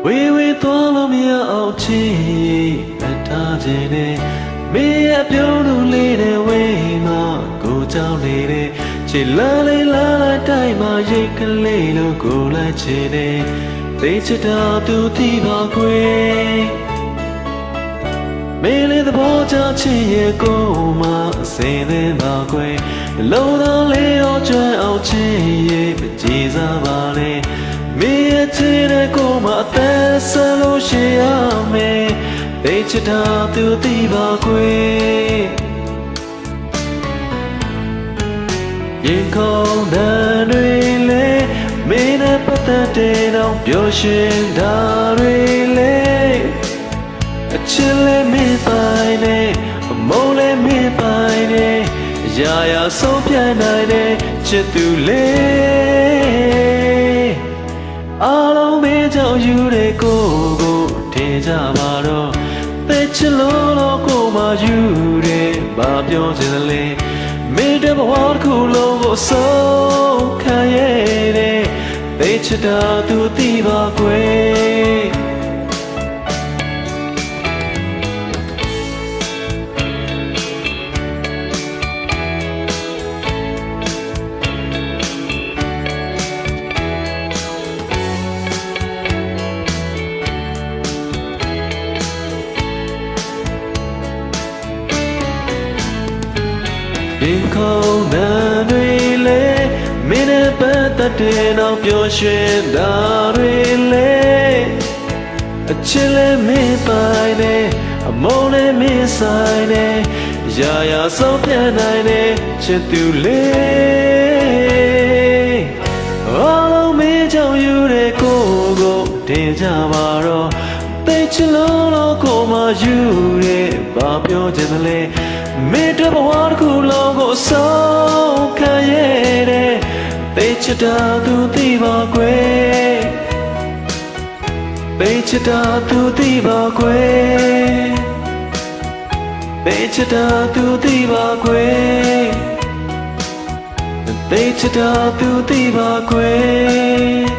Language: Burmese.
ဝေဝေသွားလို့မရအောင်ချီအထားခြင်းနဲ့မင်းရဲ့ပြုံးလို့လေးတဲ့ဝေးမှာကိုကြောက်နေတဲ့ချစ်လာလေးလာလာတိုင်းမှာရိတ်ကလေးလို့ကိုလိုက်ချင်တဲ့သိချစ်တာသူသိပါခွေမင်းလေးသဘောချချစ်ရဲ့ကိုမှအစင်သေးပါခွေလုံးတော်လေးရောကျွမ်းအောင်ချစ်ရဲ့မကြည်စားပါနဲ့မင်းရဲ့ချစ်တဲ့ကိုမှအသက်ဆက်လို့ရှိရမယ်သိချစ်တာသူသိပါခွေရင်ခုန်တဲ့တွေလေမင်းနဲ့ပတ်သက်တဲ့တော့ပျော်ရွှင်တာတွေလေအချစ်လေးမင်းပိုင်နေအမုန်းလေးမင်းပိုင်နေရာရာဆုံးပြနိုင်တဲ့ချစ်သူလေးအားလုံးမင်းကြောင့်ယူတဲ့ကိုထင်ကြပါတော့သိချစ်လို့ကိုမှယူတဲ့ဘာပြောချင်သလဲမင်းတဲ့ဘဝတစ်ခုလုံးကိုဆုံးခံရတဲ့သိချစ်တာသူသိပါကွယ်ရင်ခုန်တဲ့တွေလေမင်းနဲ့ပတ်သက်တဲ့တော့ပျော်ရွှင်တာတွေလေအချစ်လေးမင်းပိုင်နေအမုန်းလေးမင်းဆိုင်နေရာရာဆုံးပြနိုင်တဲ့ချစ်သူလေးအားလုံးမင်းကြောင့်ယူတဲ့ကိုတင်ကြပါတော့သိချစ်လို့ကိုမှယူတဲ့ဘာပြောချင်သလဲမင်းတဲ့ဘဝတစ်ခုလုံးကိုဆုံးခံရတဲ့သိချစ်တာသူသိပါကွယ်သိချစ်တာသူသိပါကွယ်သိချစ်တာသူသိပါကွယ်သိချစ်တာသူသိပါကွယ်